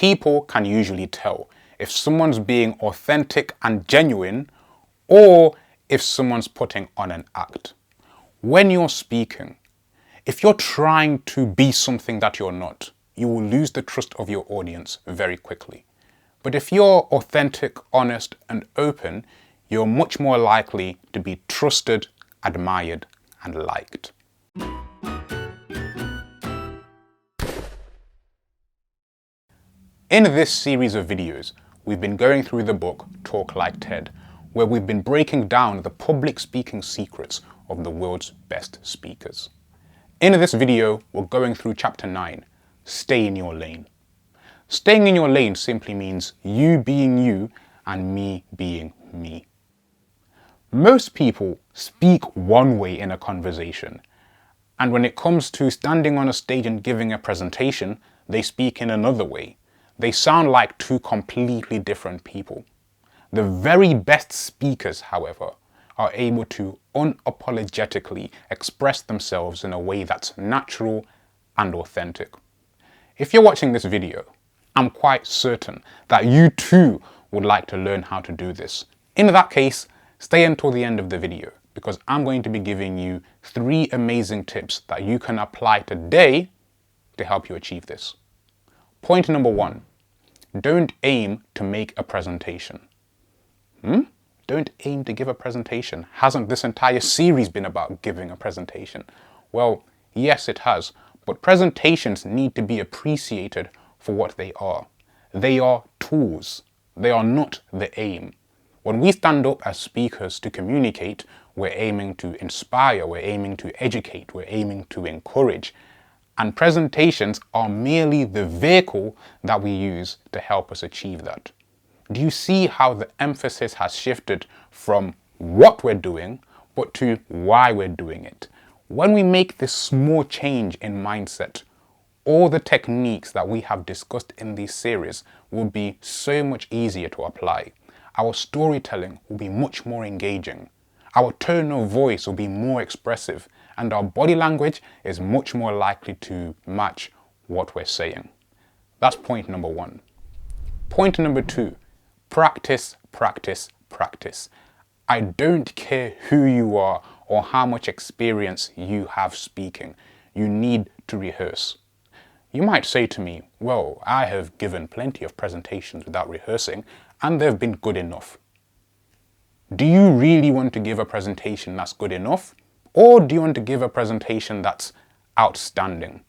People can usually tell if someone's being authentic and genuine or if someone's putting on an act. When you're speaking, if you're trying to be something that you're not, you will lose the trust of your audience very quickly. But if you're authentic, honest, and open, you're much more likely to be trusted, admired, and liked. In this series of videos, we've been going through the book Talk Like TED, where we've been breaking down the public speaking secrets of the world's best speakers. In this video, we're going through chapter 9, Stay in Your Lane. Staying in your lane simply means you being you and me being me. Most people speak one way in a conversation, and when it comes to standing on a stage and giving a presentation, they speak in another way. They sound like two completely different people. The very best speakers, however, are able to unapologetically express themselves in a way that's natural and authentic. If you're watching this video, I'm quite certain that you too would like to learn how to do this. In that case, stay until the end of the video because I'm going to be giving you 3 amazing tips that you can apply today to help you achieve this. Point number 1, don't aim to make a presentation. Don't aim to give a presentation. Hasn't this entire series been about giving a presentation? Well, yes, it has, but presentations need to be appreciated for what they are. They are tools. They are not the aim. When we stand up as speakers to communicate, we're aiming to inspire, we're aiming to educate, we're aiming to encourage. And presentations are merely the vehicle that we use to help us achieve that. Do you see how the emphasis has shifted from what we're doing, but to why we're doing it? When we make this small change in mindset, all the techniques that we have discussed in this series will be so much easier to apply. Our storytelling will be much more engaging. Our tone of voice will be more expressive, and our body language is much more likely to match what we're saying. That's point number 1. Point number 2, practice, practice, practice. I don't care who you are or how much experience you have speaking. You need to rehearse. You might say to me, well, I have given plenty of presentations without rehearsing and they've been good enough. Do you really want to give a presentation that's good enough? Or do you want to give a presentation that's outstanding?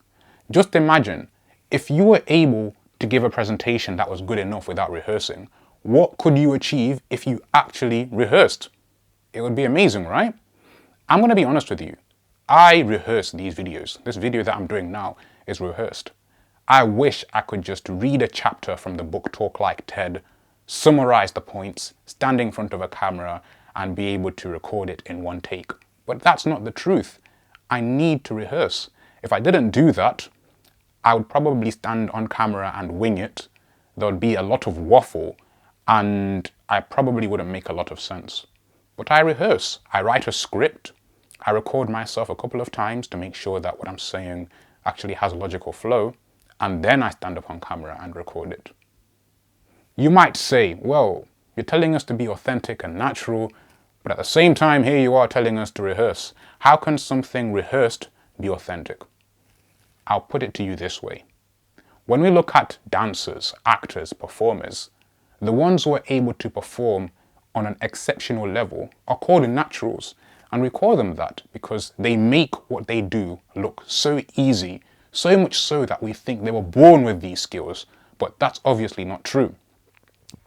Just imagine, if you were able to give a presentation that was good enough without rehearsing, what could you achieve if you actually rehearsed? It would be amazing, right? I'm going to be honest with you. I rehearse these videos. This video that I'm doing now is rehearsed. I wish I could just read a chapter from the book Talk Like TED, summarize the points, stand in front of a camera, and be able to record it in one take. But that's not the truth. I need to rehearse. If I didn't do that, I would probably stand on camera and wing it. There would be a lot of waffle, and I probably wouldn't make a lot of sense. But I rehearse. I write a script. I record myself a couple of times to make sure that what I'm saying actually has a logical flow, and then I stand up on camera and record it. You might say, well, you're telling us to be authentic and natural, but at the same time here you are telling us to rehearse. How can something rehearsed be authentic? I'll put it to you this way. When we look at dancers, actors, performers, the ones who are able to perform on an exceptional level are called naturals. And we call them that because they make what they do look so easy, so much so that we think they were born with these skills, but that's obviously not true.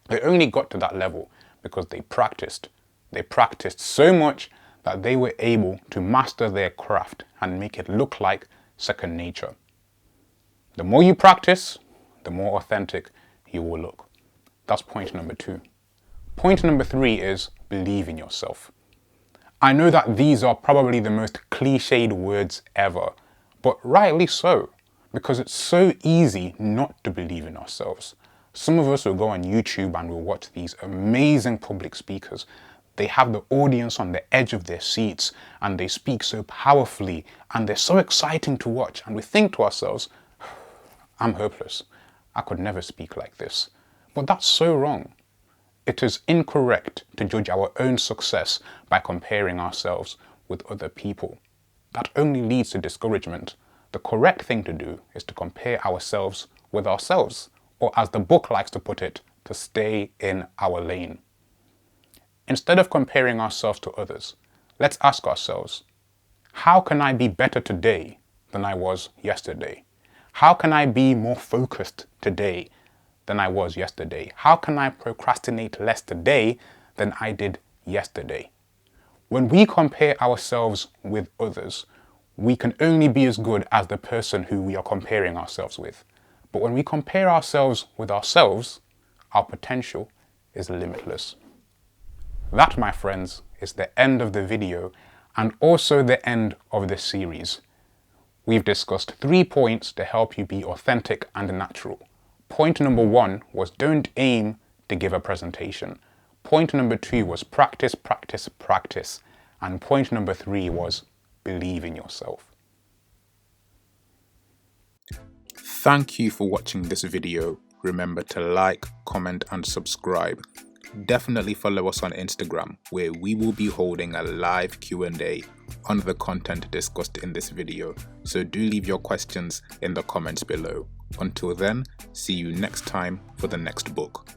They only got to that level because they practiced. They practiced so much that they were able to master their craft and make it look like second nature. The more you practice, the more authentic you will look. That's point number 2. Point number 3 is believe in yourself. I know that these are probably the most cliched words ever, but rightly so, because it's so easy not to believe in ourselves. Some of us will go on YouTube and will watch these amazing public speakers. They have the audience on the edge of their seats and they speak so powerfully and they're so exciting to watch, and we think to ourselves, I'm hopeless. I could never speak like this. But that's so wrong. It is incorrect to judge our own success by comparing ourselves with other people. That only leads to discouragement. The correct thing to do is to compare ourselves with ourselves, or as the book likes to put it, to stay in our lane. Instead of comparing ourselves to others, let's ask ourselves, how can I be better today than I was yesterday? How can I be more focused today than I was yesterday? How can I procrastinate less today than I did yesterday? When we compare ourselves with others, we can only be as good as the person who we are comparing ourselves with. But when we compare ourselves with ourselves, our potential is limitless. That, my friends, is the end of the video and also the end of this series. We've discussed 3 points to help you be authentic and natural. Point number 1 was don't aim to give a presentation. Point number 2 was practice, practice, practice. And point number 3 was believe in yourself. Thank you for watching this video. Remember to like, comment and subscribe. Definitely follow us on Instagram, where we will be holding a live Q&A on the content discussed in this video. So do leave your questions in the comments below. Until then, see you next time for the next book.